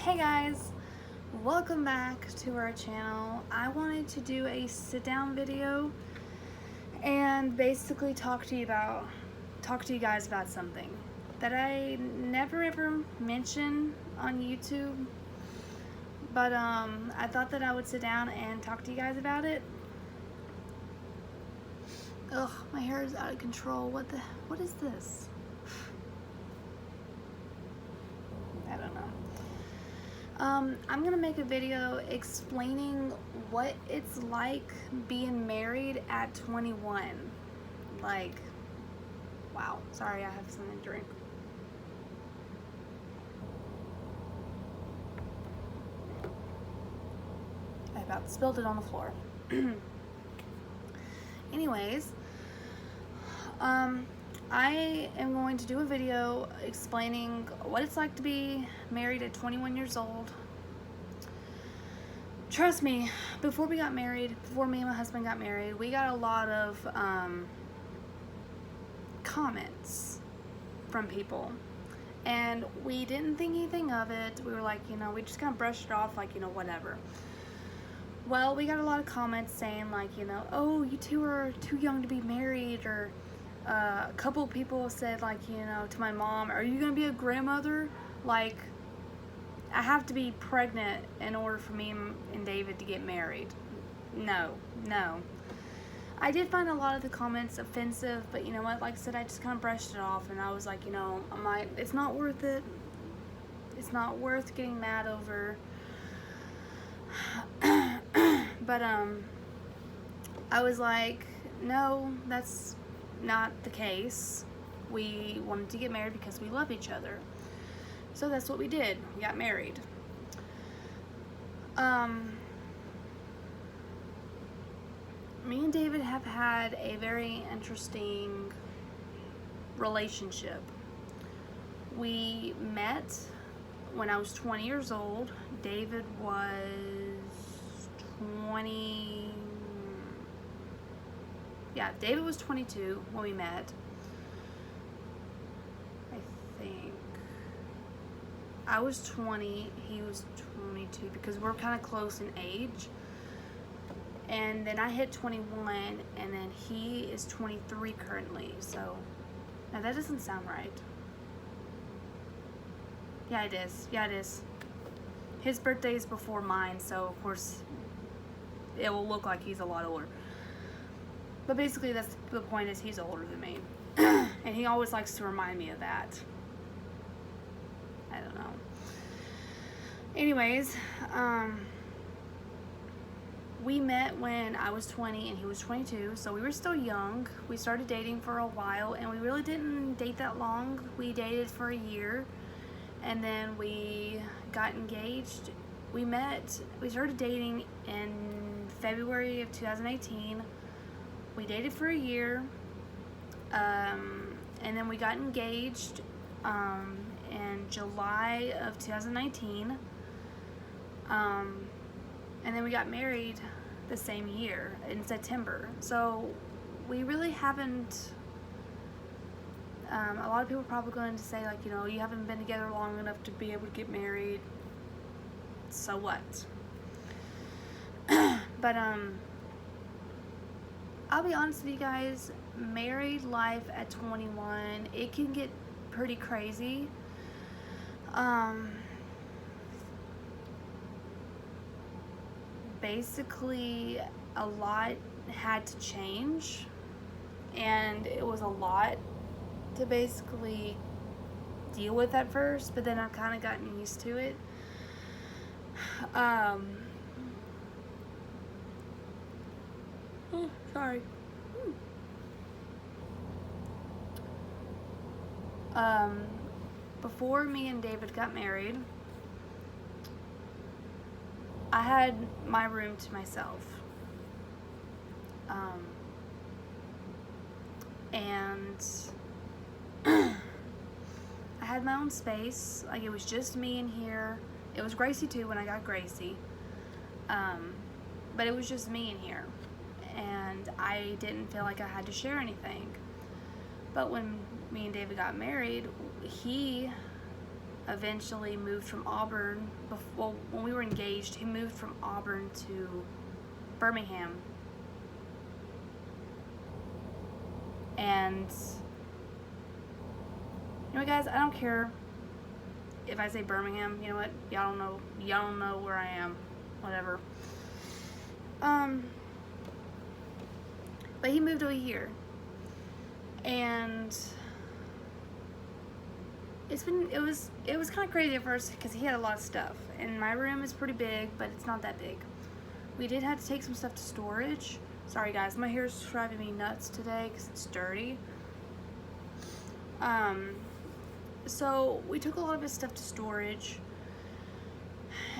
Hey guys, welcome back to our channel. I wanted to do a sit down video and basically talk to you guys about something that I never ever mention on YouTube, but I thought that I would sit down and talk to you guys about it. Ugh, my hair is out of control. What is this? I don't know. I'm gonna make a video explaining what it's like being married at 21. Like, wow. Sorry, I have something to drink. I about spilled it on the floor. Anyways, I am going to do a video explaining what it's like to be married at 21 years old. Trust me, before me and my husband got married, we got a lot of comments from people. And we didn't think anything of it. We were like, we just kind of brushed it off like, whatever. Well, we got a lot of comments saying like, oh, you two are too young to be married, or a couple of people said like, to my mom, are you gonna be a grandmother? Like, I have to be pregnant in order for me and David to get married. No. I did find a lot of the comments offensive, but you know what, like I said, I just kind of brushed it off, and I was like, it's not worth it. It's not worth getting mad over. But I was like, no, that's not the case. We wanted to get married because we love each other. So that's what we did. We got married. Me and David have had a very interesting relationship. We met when I was 20 years old. David was 20. Yeah, David was 22 when we met. I think I was 20, he was 22, because we're kind of close in age. And then I hit 21, and then he is 23 currently. So now that doesn't sound right. Yeah, it is. Yeah, it is. His birthday is before mine, so of course it will look like he's a lot older. But basically, that's the point, is he's older than me. And he always likes to remind me of that. I don't know. Anyways, we met when I was 20 and he was 22, so we were still young. We started dating for a while, and we really didn't date that long. We dated for a year, and then we got engaged. We started dating in February of 2018. We dated for a year, and then we got engaged in July of 2019, and then we got married the same year in September. So we really haven't, a lot of people are probably going to say like, you haven't been together long enough to be able to get married. So what? But I'll be honest with you guys, married life at 21, it can get pretty crazy. Basically, a lot had to change, and it was a lot to basically deal with at first, but then I've kind of gotten used to it. Oh, sorry. Before me and David got married, I had my room to myself. And I had my own space. Like, it was just me in here. It was Gracie too when I got Gracie. But it was just me in here. And I didn't feel like I had to share anything. But when me and David got married, he eventually moved from Auburn. Well, when we were engaged, he moved from Auburn to Birmingham. And you know what, guys, I don't care if I say Birmingham. You know what, y'all don't know where I am, whatever. But he moved over here, and it was kind of crazy at first because he had a lot of stuff, and my room is pretty big, but it's not that big. We did have to take some stuff to storage. Sorry guys, my hair is driving me nuts today because it's dirty. So we took a lot of his stuff to storage,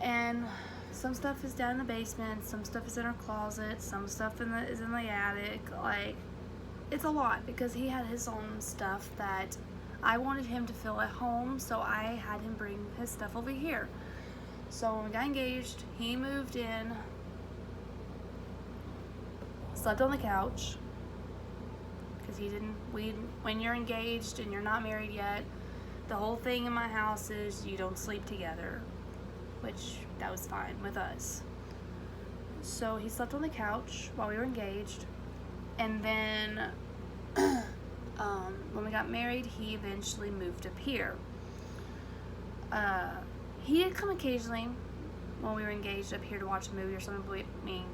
and some stuff is down in the basement, some stuff is in our closet, some stuff is in the attic. Like, it's a lot because he had his own stuff that I wanted him to feel at home, so I had him bring his stuff over here. So when we got engaged, he moved in, slept on the couch, because when you're engaged and you're not married yet, the whole thing in my house is you don't sleep together, which that was fine with us. So he slept on the couch while we were engaged, and then when we got married, he eventually moved up here. He did come occasionally when we were engaged up here to watch a movie or something, but me,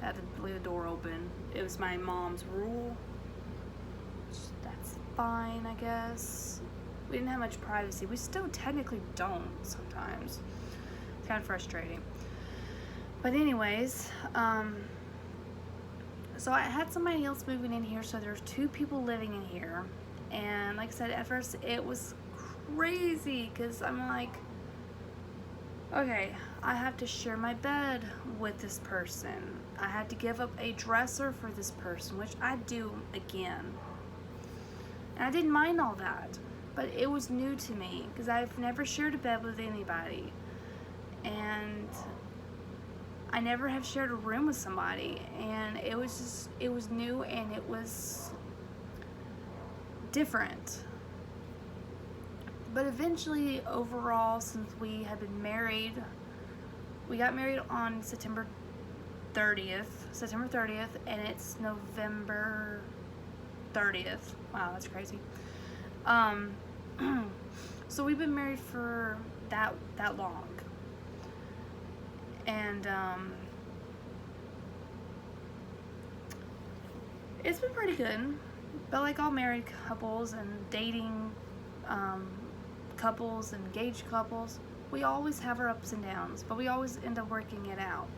had to leave the door open. It was my mom's rule. That's fine, I guess. We didn't have much privacy. We still technically don't sometimes. It's kind of frustrating. But anyways, so I had somebody else moving in here, so there's 2 people living in here. And like I said, at first it was crazy because I'm like, okay, I have to share my bed with this person. I had to give up a dresser for this person, which I do again. And I didn't mind all that, but it was new to me because I've never shared a bed with anybody. And I never have shared a room with somebody, and it was new, and it was different. But eventually, overall, since we had been married, we got married on September 30th, and it's November 30th. Wow, that's crazy. So we've been married for that long. And it's been pretty good. But like all married couples and dating couples and engaged couples, we always have our ups and downs, but we always end up working it out.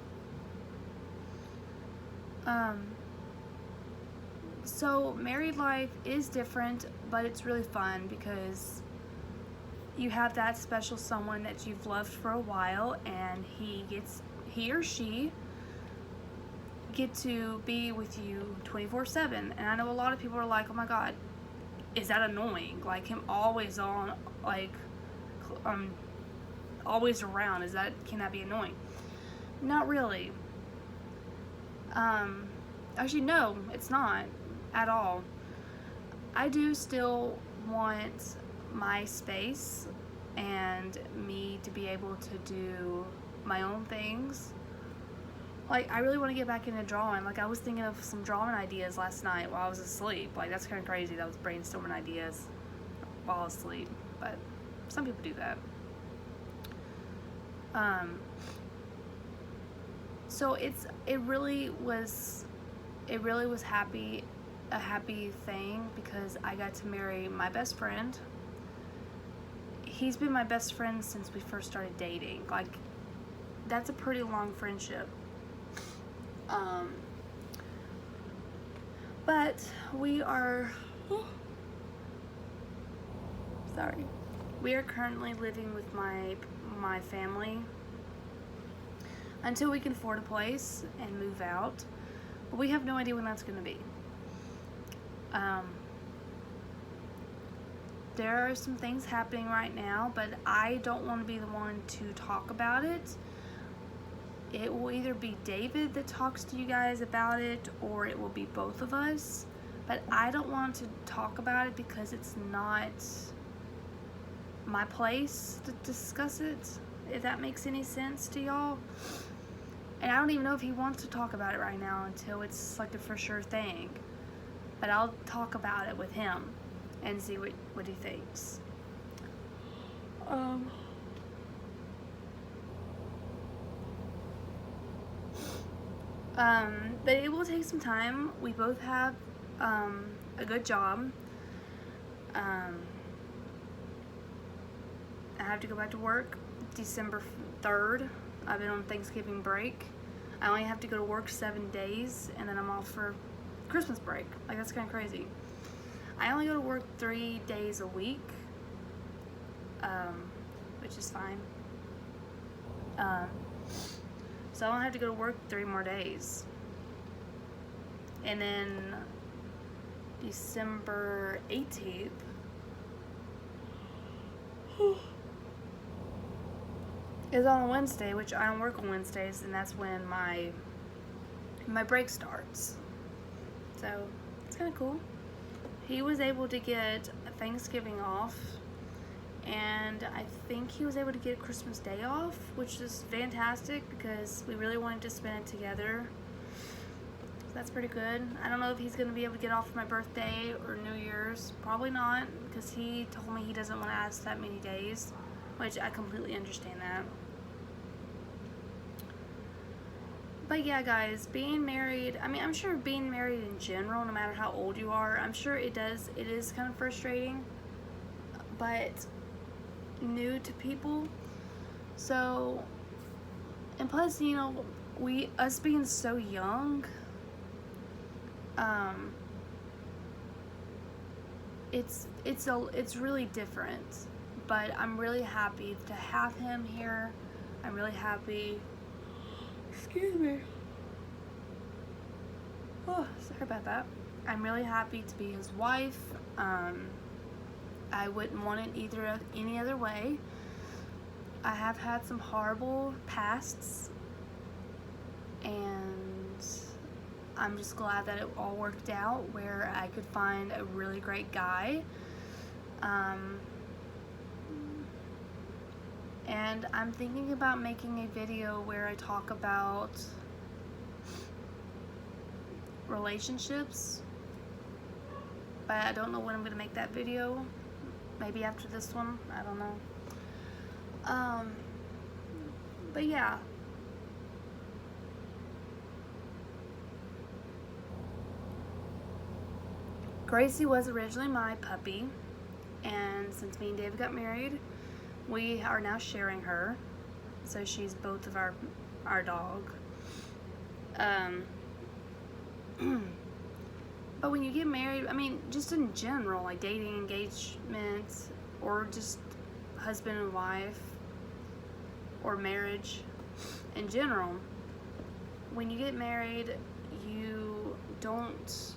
So married life is different, but it's really fun because you have that special someone that you've loved for a while, and he or she get to be with you 24/7. And I know a lot of people are like, oh my god, is that annoying? Like him always on, like always around, can that be annoying? Not really. Actually no, it's not at all. I do still want my space and me to be able to do my own things. Like, I really want to get back into drawing. Like, I was thinking of some drawing ideas last night while I was asleep. Like, that's kind of crazy that I was brainstorming ideas while asleep, but some people do that. So it really was a happy thing because I got to marry my best friend. He's been my best friend since we first started dating. Like, that's a pretty long friendship. But we are currently living with my family until we can afford a place and move out. But we have no idea when that's going to be. There are some things happening right now, but I don't want to be the one to talk about it. It will either be David that talks to you guys about it, or it will be both of us. But I don't want to talk about it because it's not my place to discuss it, if that makes any sense to y'all. And I don't even know if he wants to talk about it right now until it's like a for sure thing. But I'll talk about it with him and see what he thinks. But it will take some time. We both have a good job. I have to go back to work December 3rd. I've been on Thanksgiving break. I only have to go to work 7 days, and then I'm off for Christmas break. Like, that's kind of crazy. I only go to work 3 days a week, which is fine. So I don't have to go to work 3 more days. And then December 18th, is on a Wednesday, which I don't work on Wednesdays, and that's when my break starts. So it's kind of cool. He was able to get Thanksgiving off, and I think he was able to get Christmas Day off, which is fantastic because we really wanted to spend it together. So that's pretty good. I don't know if he's going to be able to get off for my birthday or New Year's. Probably not, because he told me he doesn't want to ask that many days, which I completely understand that. But yeah, guys, being married, I mean, I'm sure being married in general, no matter how old you are, I'm sure it is kind of frustrating, but new to people. So, and plus, you know, us being so young, it's really different. But I'm really happy to have him here. I'm really happy. Excuse me. Oh, sorry about that. I'm really happy to be his wife. I wouldn't want it any other way. I have had some horrible pasts, and I'm just glad that it all worked out where I could find a really great guy. And I'm thinking about making a video where I talk about relationships, but I don't know when I'm going to make that video. Maybe after this one, I don't know. But yeah. Gracie was originally my puppy, and since me and David got married, we are now sharing her, so she's both of our dog. But when you get married, I mean, just in general, like dating, engagement, or just husband and wife, or marriage in general, when you get married, you don't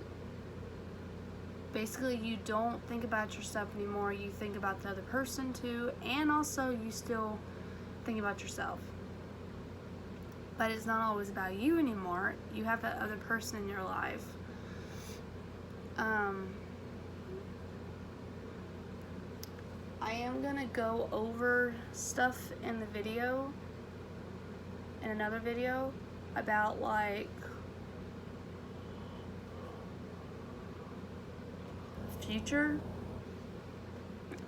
think about yourself anymore. You think about the other person too, and also you still think about yourself. But it's not always about you anymore. You have that other person in your life. I am gonna go over stuff in the video, in another video, about like future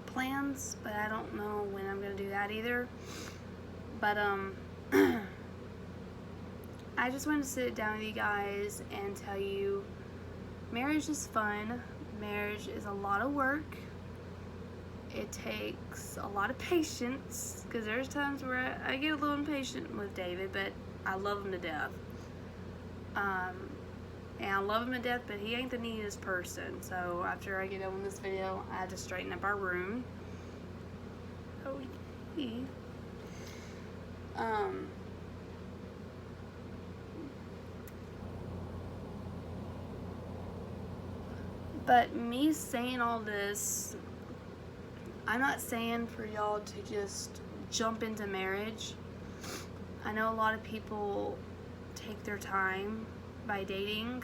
plans, but I don't know when I'm gonna do that either. But I just wanted to sit down with you guys and tell you, marriage is fun. Marriage is a lot of work. It takes a lot of patience, because there's times where I get a little impatient with David, but I love him to death. And I love him to death, but he ain't the neatest person. So after I get done with this video, I had to straighten up our room. Oh, he. But me saying all this, I'm not saying for y'all to just jump into marriage. I know a lot of people take their time by dating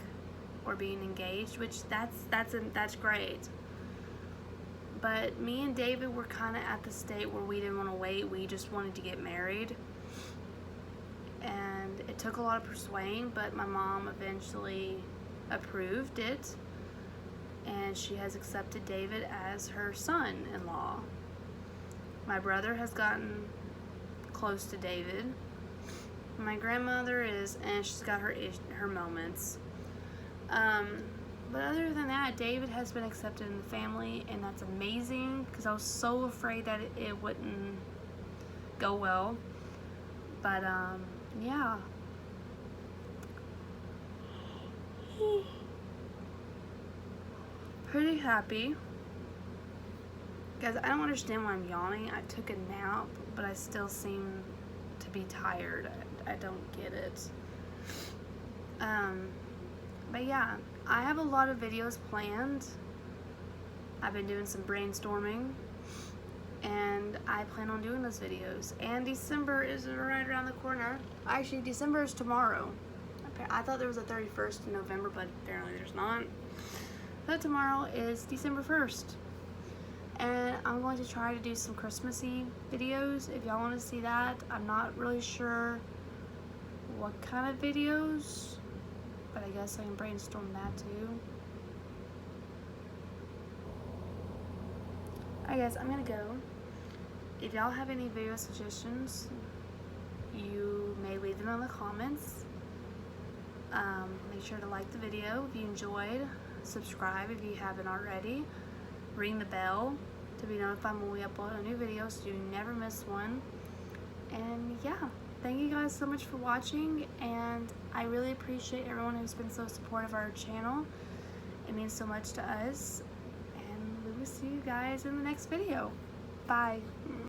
or being engaged, which that's great. But me and David were kind of at the state where we didn't want to wait. We just wanted to get married. And it took a lot of persuading, but my mom eventually approved it. And she has accepted David as her son-in-law. My brother has gotten close to David. My grandmother is, and she's got her moments. But other than that, David has been accepted in the family, and that's amazing, because I was so afraid that it wouldn't go well. But yeah. Pretty happy. Guys, I don't understand why I'm yawning. I took a nap, but I still seem to be tired. I don't get it. But yeah, I have a lot of videos planned. I've been doing some brainstorming, and I plan on doing those videos. And December is right around the corner. Actually, December is tomorrow. I thought there was a 31st in November, but apparently there's not. So tomorrow is December 1st. And I'm going to try to do some Christmassy videos if y'all want to see that. I'm not really sure what kind of videos, but I guess I can brainstorm that too. Alright guys, I'm gonna go. If y'all have any video suggestions, you may leave them in the comments. Make sure to like the video if you enjoyed. Subscribe if you haven't already. Ring the bell to be notified when we upload a new video so you never miss one. And yeah, thank you guys so much for watching, and I really appreciate everyone who's been so supportive of our channel. It means so much to us, and we will see you guys in the next video. Bye.